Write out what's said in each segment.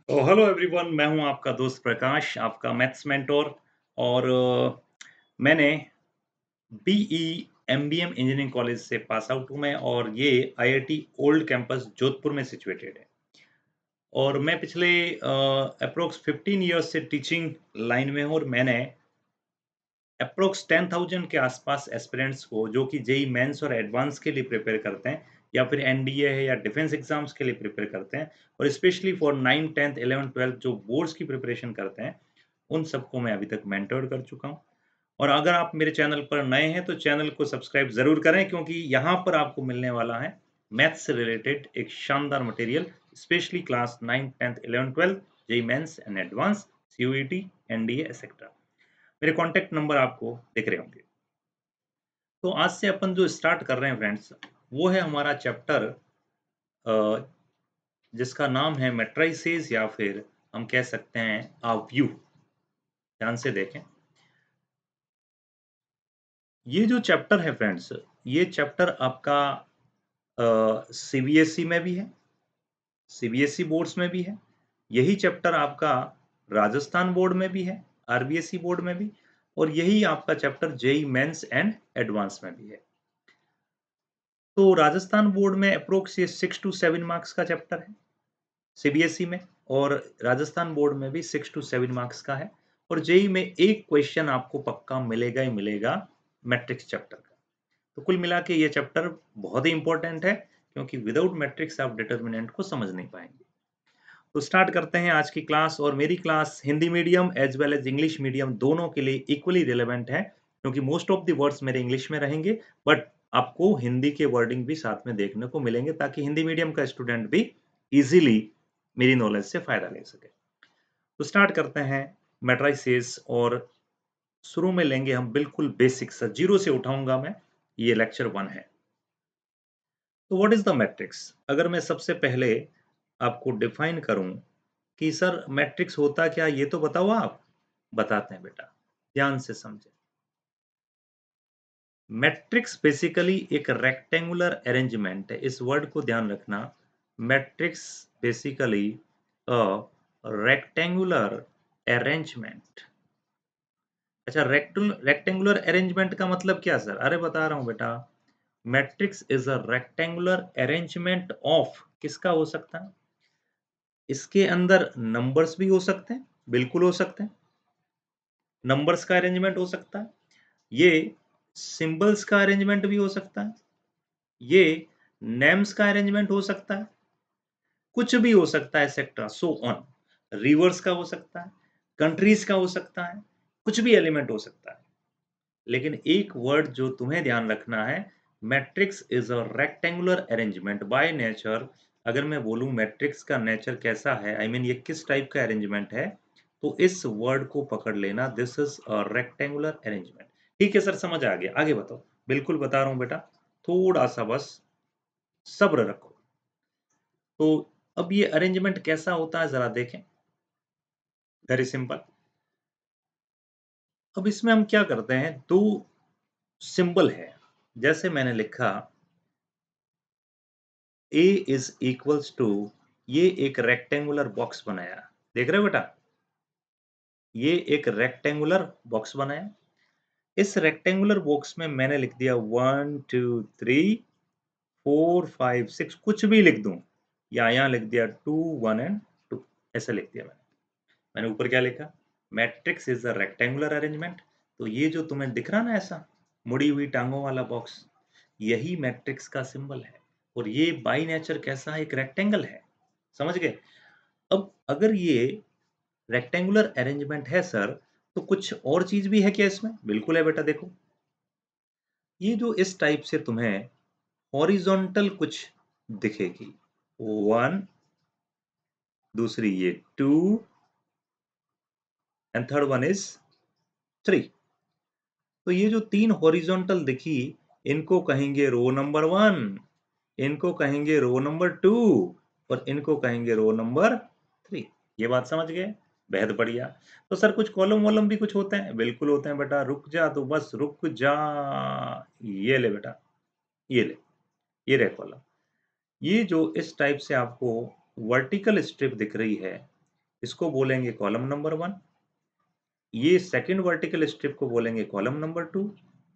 तो hello everyone, मैं हूं आपका दोस्त प्रकाश, आपका मैथ्स मेंटोर। और मैंने बीई एमबीएम इंजीनियरिंग कॉलेज से पास आउट हूं मैं, और ये आईआईटी ओल्ड कैंपस जोधपुर में सिचुएटेड है। और मैं पिछले अप्रोक्स 15 इयर्स से टीचिंग लाइन में हूं, और मैंने अप्रोक्स 10,000 के आसपास एस्पिरेंट्स को, जो कि जेई मेंस और एडवांस के लिए प्रिपेयर करते हैं, या फिर एनडीए है या डिफेंस एग्जाम्स के लिए प्रिपेयर करते हैं, और specially for 9, 10th, 11th, 12th जो बोर्ड्स की प्रिपरेशन करते हैं, उन सबको मैं अभी तक मेंटोर कर चुका हूँ। और अगर आप मेरे चैनल पर नए हैं तो चैनल को सब्सक्राइब ज़रूर करें, क्योंकि यहाँ पर आपको मिलने वाला है मैथ्स से रिलेटेड एक शानदार material, specially class 9, 10th, 11th, 12th, JEE Mains and advance, CUET, NDA etcetera. मेरे कॉन्टैक्ट नंबर आपको दिख रहे होंगे। तो आज से अपन जो स्टार्ट कर रहे हैं फ्रेंड्स, वो है हमारा चैप्टर जिसका नाम है मैट्रिसेस, या फिर हम कह सकते हैं आ व्यू। ध्यान से देखें, ये जो चैप्टर है फ्रेंड्स, ये चैप्टर आपका सीबीएसई में भी है, सीबीएसई बोर्ड्स में भी है। यही चैप्टर आपका राजस्थान बोर्ड में भी है, आरबीएसई बोर्ड में भी, और यही आपका chapter JEE Mains and advance में भी है। तो राजस्थान बोर्ड में अप्रोक्स ये 6 to 7 मार्क्स का चैप्टर है सीबीएसई में, और राजस्थान बोर्ड में भी 6 to 7 मार्क्स का है। और जेई में एक क्वेश्चन आपको पक्का मिलेगा ही मिलेगा मैट्रिक्स चैप्टर का। तो कुल मिला के ये चैप्टर बहुत ही इंपॉर्टेंट है, क्योंकि विदाउट मैट्रिक्स आप डिटर्मिनेंट को समझ नहीं पाएंगे। तो स्टार्ट करते हैं आज की क्लास। और मेरी class Hindi medium as well as English medium दोनों के लिए इक्वली रिलेवेंट है, क्योंकि मोस्ट ऑफ द वर्ड्स मेरे इंग्लिश में रहेंगे, बट आपको हिंदी के वर्डिंग भी साथ में देखने को मिलेंगे, ताकि हिंदी मीडियम का स्टूडेंट भी इजीली मेरी नॉलेज से फायदा ले सके। तो स्टार्ट करते हैं मैट्रिसेस, और शुरू में लेंगे हम बिल्कुल बेसिक सा, जीरो से उठाऊंगा मैं। ये लेक्चर 1 है। तो व्हाट इज द मैट्रिक्स? अगर मैं सबसे पहले आपको डिफाइन करूं कि सर मैट्रिक्स होता क्या, ये तो बताओ आप। बताते हैं बेटा, ध्यान से समझे। मैट्रिक्स बेसिकली एक रेक्टेंगुलर अरेंजमेंट है, इस वर्ड को ध्यान रखना। Matrix basically a rectangular arrangement. अच्छा, रेक्टेंगुलर अरेंजमेंट का मतलब क्या सर? अरे बता रहा हूं बेटा, matrix is a rectangular arrangement of, किसका हो सकता है? इसके अंदर नंबर्स भी हो सकते हैं, बिल्कुल हो सकते हैं। नंबर्स का अरेंजमेंट हो सकता है, ये सिंबल्स का अरेंजमेंट भी हो सकता है, ये नेम्स का अरेंजमेंट हो सकता है, कुछ भी हो सकता है, एक्सेट्रा सो ऑन। रिवर्स का हो सकता है, कंट्रीज का हो सकता है, कुछ भी एलिमेंट हो सकता है। लेकिन एक वर्ड जो तुम्हें ध्यान रखना है, matrix is a rectangular arrangement by nature. अगर मैं बोलूं मैट्रिक्स का नेचर कैसा है, आई मीन ये किस टाइप का अरेंजमेंट है, तो इस वर्ड को पकड़ लेना, this is a rectangular arrangement. ठीक है सर, समझ आ गया, आगे बताओ। बिल्कुल बता रहा हूं बेटा, थोड़ा सा बस सब्र रखो। तो अब ये अरेंजमेंट कैसा होता है जरा देखें। Very simple. अब इसमें हम क्या करते हैं, दो सिंबल है, जैसे मैंने लिखा A इज इक्वल्स टू, ये एक रेक्टेंगुलर बॉक्स बनाया, देख रहे हो बेटा, ये एक रेक्टेंगुलर बॉक्स बनाया। इस रेक्टेंगुलर बॉक्स में मैंने लिख दिया 1 2 3 4 5 6, कुछ भी लिख दूं, या यहाँ लिख दिया 2 1 एंड 2, ऐसे लिख दिया मैंने। मैंने ऊपर क्या लिखा? Matrix is a rectangular arrangement. तो ये जो तुम्हें दिख रहा ना ऐसा मुड़ी हुई टांगों वाला बॉक्स, यही मैट्रिक्स का सिंबल है। और ये बाई नेचर कैसा है? एक रेक्टेंगल है। समझ गए? अब अगर ये रेक्टेंगुलर अरेंजमेंट है सर, तो कुछ और चीज भी है क्या इसमें? बिल्कुल है बेटा, देखो, ये जो इस टाइप से तुम्हें हॉरिजॉन्टल कुछ दिखेगी, 1, दूसरी ये 2, एंड थर्ड वन इज 3। तो ये जो तीन हॉरिजॉन्टल दिखी, इनको कहेंगे रो नंबर 1, इनको कहेंगे रो नंबर 2, और इनको कहेंगे रो नंबर 3। ये बात समझ गए? बेहद बढ़िया। तो सर कुछ कॉलम वॉलम भी कुछ होते हैं? बिल्कुल होते हैं बेटा, रुक जा, तो बस रुक जा। ये ले बेटा, ये ले, ये रहे कॉलम। ये जो इस टाइप से आपको वर्टिकल स्ट्रिप दिख रही है, इसको बोलेंगे कॉलम नंबर 1, ये सेकंड वर्टिकल स्ट्रिप को बोलेंगे कॉलम नंबर 2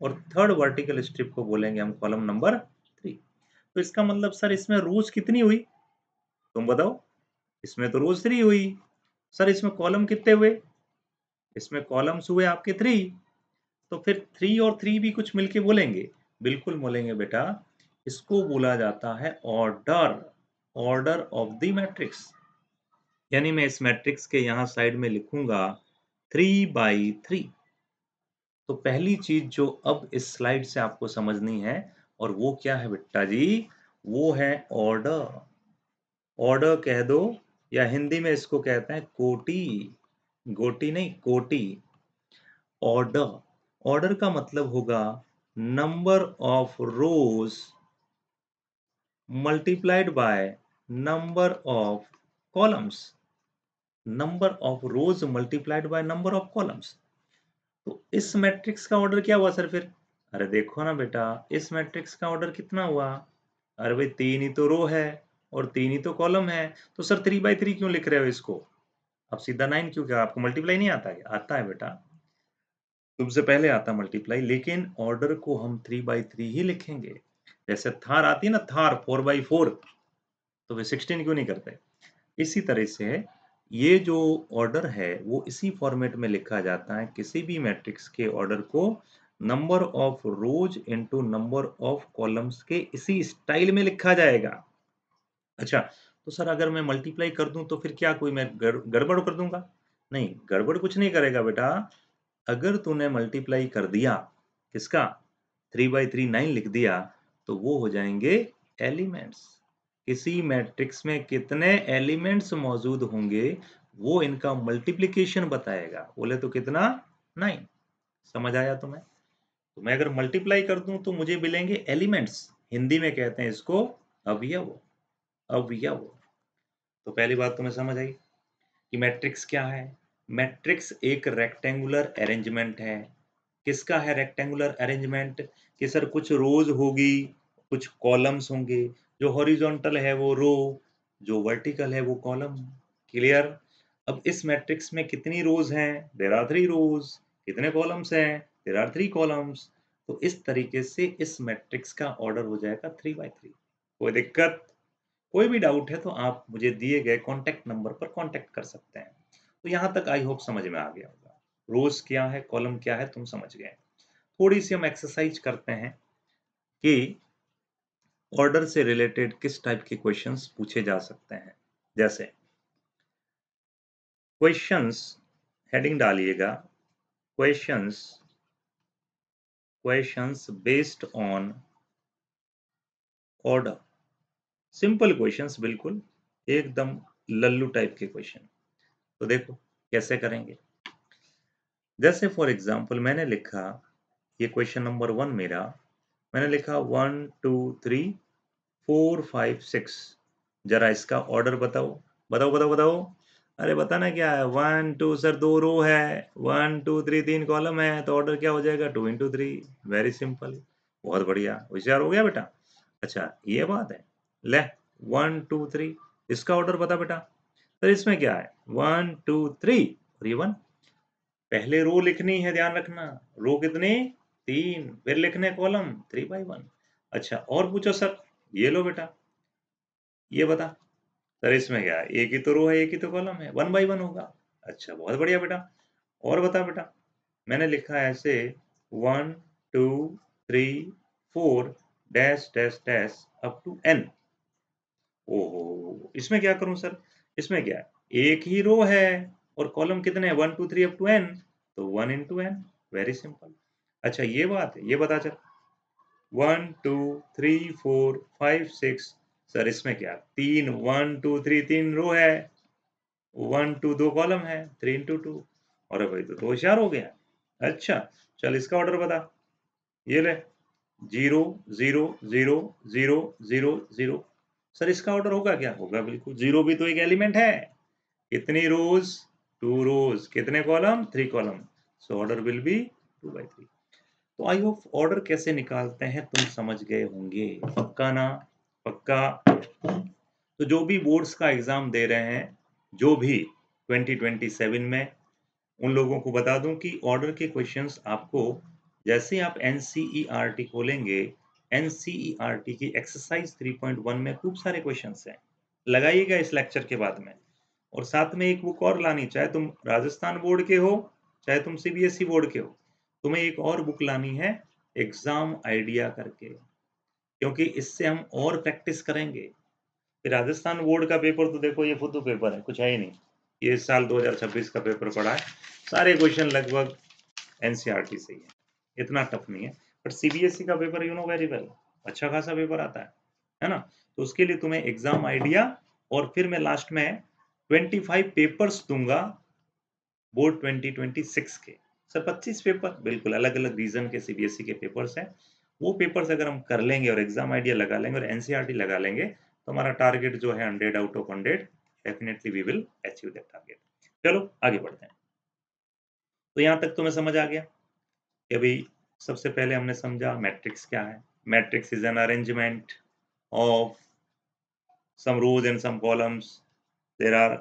और थर्ड वर्टिकल स्ट्रिप को बोलेंगे हम कॉलम नंबर 3। तो इसका मतलब सर इसमें रोज कितनी हुई? तुम बताओ। इसमें तो रोज 3 हुई। सर इसमें कॉलम कितने हुए? इसमें कॉलम्स हुए आपके 3। तो फिर 3 और 3 भी कुछ मिलके बोलेंगे। बिल्कुल बोलेंगे बेटा। इसको बोला जाता है order, order of the matrix. यानी मैं इस मैट्रिक्स के यहाँ साइड में लिखूंगा 3/3। तो पहली चीज जो अब इस स्लाइड से आपको समझनी है और वो क्या है बेटा जी? वो है ऑर्डर। ऑर्डर कह दो या हिंदी में इसको कहते हैं कोटि। गोटी नहीं, कोटि। ऑर्डर, ऑर्डर का मतलब होगा number of rose multiplied by number of columns. Number of rose multiplied by number of columns. तो इस मैट्रिक्स का ऑर्डर क्या हुआ सर फिर? अरे देखो ना बेटा, इस मैट्रिक्स का ऑर्डर कितना हुआ? अरे भाई 3 ही तो रो है और 3 ही तो कॉलम है। तो सर 3/3 क्यों लिख रहे हो इसको? अब सीधा 9 क्यों? क्या आपको मल्टीप्लाई नहीं आता है? आता है बेटा, तुमसे पहले आता मल्टीप्लाई, लेकिन ऑर्डर को हम 3/3 ही लिखेंगे। जैसे थार आती है ना, थार 4/4, तो वे 16 क्यों नहीं करते? इसी तरह से ये जो ऑर्डर है वो इसी फॉर्मेट में लिखा जाता है। किसी भी मैट्रिक्स के ऑर्डर को number of rose into number of columns के इसी स्टाइल में लिखा जाएगा। अच्छा, तो सर अगर मैं मल्टीप्लाई कर दूं तो फिर क्या कोई मैं गड़बड़ कर दूंगा? नहीं, गड़बड़ कुछ नहीं करेगा बेटा। अगर तूने मल्टीप्लाई कर दिया, किसका? 3/3 9 लिख दिया, तो वो हो जाएंगे एलिमेंट्स। किसी मैट्रिक्स में कितने एलिमेंट्स मौजूद होंगे वो इनका मल्टीप्लिकेशन बताएगा। बोले तो कितना? 9। समझ आया तुम्हें? तो मैं अगर मल्टीप्लाई कर दूं तो मुझे मिलेंगे एलिमेंट्स। हिंदी में कहते हैं इसको अवयव। अवयव। तो पहली बात तुम्हें समझ आई कि मैट्रिक्स क्या है। मैट्रिक्स एक रेक्टेंगुलर अरेंजमेंट है। किसका है रेक्टेंगुलर अरेंजमेंट? कि सर कुछ रोज होगी, कुछ कॉलम्स होंगे। जो हॉरिजॉन्टल है वो रो, जो वर्टिकल है वो कॉलम। क्लियर? अब इस मैट्रिक्स में कितनी रोज हैं? There are 3 rows. कितने कॉलम्स हैं? There are 3 columns. तो इस तरीके से इस मैट्रिक्स का ऑर्डर हो जाएगा 3/3। कोई दिक्कत? कोई भी डाउट है तो आप मुझे दिए गए कॉन्टैक्ट नंबर पर कॉन्टैक्ट कर सकते हैं। तो यहाँ तक आई होप समझ में आ गया होगा। रोज क्या है, कॉलम क्या है, तुम समझ गए। थोड़ी सी हम एक्सरसाइज करते हैं कि ऑर्डर से रिलेटेड किस टाइप के क्वेश्चंस पूछे जा सकते हैं। जैसे क्वेश्चंस, हेडिंग डालिएगा questions, questions based on order. Simple questions, बिल्कुल एकदम लल्लू टाइप के क्वेश्चन। तो देखो कैसे करेंगे। जैसे फॉर एग्जांपल मैंने लिखा, ये क्वेश्चन नंबर 1 मेरा, मैंने लिखा 1 2 3 4 5 6। जरा इसका ऑर्डर बताओ। बताओ बताओ बताओ। अरे बताना क्या है? 1 2 सर 2 रो है, 1 2 3 3 कॉलम है, तो ऑर्डर क्या हो जाएगा? 2 into 3। Very simple. बहुत बढ़िया, होशियार हो गया बेटा। अच्छा ये बात है। ले 1 2 3, इसका ऑर्डर बता बेटा। सर इसमें क्या है? 1 2 3 और ये 1। पहले रो लिखनी है, ध्यान रखना। रो कितनी? 3। फिर लिखने कॉलम 3/1। अच्छा और पूछो सर। ये लो बेटा, ये बता। सर इसमें क्या है? एक ही तो रो है, एक ही तो कॉलम है, 1/1 होगा। अच्छा बहुत बढ़िया बेटा। और बता बेटा। मैंने लिखा है ऐसे 1 2 3 4 dash dash dash up to n। ओहो, इसमें क्या करूं सर? इसमें क्या है? एक ही रो है और कॉलम कितने हैं? 1 2 3 अप टू n, तो 1 into n। Very simple. अच्छा ये बात है, ये बता चल। 1 2 3 4 5 6। सर इसमें क्या? 3 1 2 3 3 रो है, 1 2 2 कॉलम है, 3 into 2। अरे भाई तो होशियार हो गया। अच्छा चल इसका ऑर्डर बता। ये ले 0 0 0 0 0 0। सर इसका ऑर्डर होगा क्या? होगा बिल्कुल, 0 भी तो एक एलिमेंट है। कितनी रोज? 2 रोज। कितने column? 3 column. So order will be 2/3। तो आई होप ऑर्डर कैसे निकालते हैं तुम समझ गए होंगे। पक्का ना? पक्का। तो जो भी बोर्ड्स का एग्जाम दे रहे हैं, जो भी, 2027 में। उन लोगों को बता दूं कि ऑर्डर के क्वेश्चंस आपको जैसे ही आप एनसीईआरटी खोलेंगे, एनसीईआरटी की एक्सरसाइज 3.1 में खूब सारे क्वेश्चंस हैं, लगाइएगा इस लेक्चर के बाद में। और साथ में एक बुक और लानी, चाहे तुम राजस्थान बोर्ड के हो चाहे तुम सीबीएसई बोर्ड के हो, तुम्हें एक और बुक लानी है, एग्जाम आइडिया करके, क्योंकि इससे हम और प्रैक्टिस करेंगे। फिर राजस्थान बोर्ड का पेपर तो देखो, ये फुद्दू पेपर है, कुछ है ही नहीं। ये इस साल 2026 का पेपर पड़ा है, सारे क्वेश्चन लगभग एनसीईआरटी से ही है, इतना टफ नहीं है। बट सीबीएसई का paper you know very well, अच्छा खासा पेपर आता है ना। तो उसके लिए तुम्हें एग्जाम आइडिया, और फिर मैं लास्ट में 25 पेपर्स दूंगा बोर्ड 2026 के। सर 25 पेपर, बिल्कुल अलग अलग रीजन के सीबीएसई के पेपर्स हैं। वो पेपर्स अगर हम कर लेंगे और एग्जाम आइडिया लगा लेंगे और एनसीईआरटी लगा लेंगे, तो हमारा टारगेट जो है 100 out of 100, definitely we will achieve that target. चलो आगे बढ़ते हैं। तो यहाँ तक तुम्हें समझ आ गया कि अभी सबसे पहले हमने समझा मैट्रिक्स क्या है। Matrix is an arrangement of some rows and some columns, there are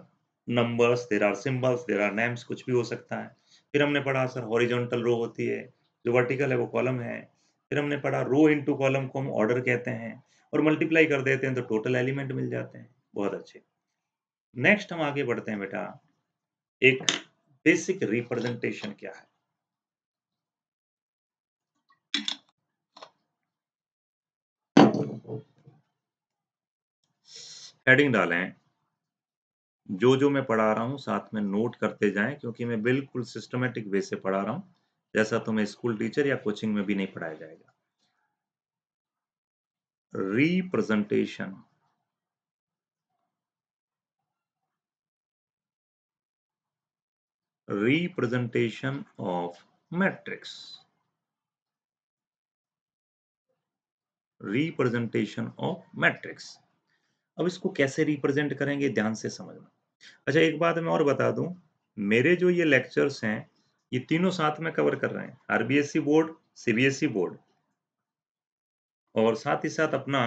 numbers, there are symbols, there are names, कुछ भी हो सकता है। फिर हमने पढ़ा सर हॉरिजॉन्टल रो होती है, जो वर्टिकल है वो कॉलम है। फिर हमने पढ़ा रो इनटू कॉलम को हम ऑर्डर कहते हैं, और मल्टीप्लाई कर देते हैं तो टोटल एलिमेंट मिल जाते हैं। बहुत अच्छे। नेक्स्ट हम आगे बढ़ते हैं बेटा, एक बेसिक रिप्रेजेंटेशन क्या है। हेडिंग डालें, जो मैं पढ़ा रहा हूँ साथ में नोट करते जाएं, क्योंकि मैं बिल्कुल सिस्टमेटिक वे से पढ़ा रहा हूँ, जैसा तुम्हें स्कूल टीचर या कोचिंग में भी नहीं पढ़ाया जाएगा। Representation, representation of matrix, representation of matrix. अब इसको कैसे रिप्रेजेंट करेंगे, ध्यान से समझना। अच्छा एक बात मैं और बता दूं, मेरे जो ये लेक्चर्स हैं ये तीनों साथ में कवर कर रहे हैं, आरबीएसई बोर्ड, सीबीएसई बोर्ड, और साथ ही साथ अपना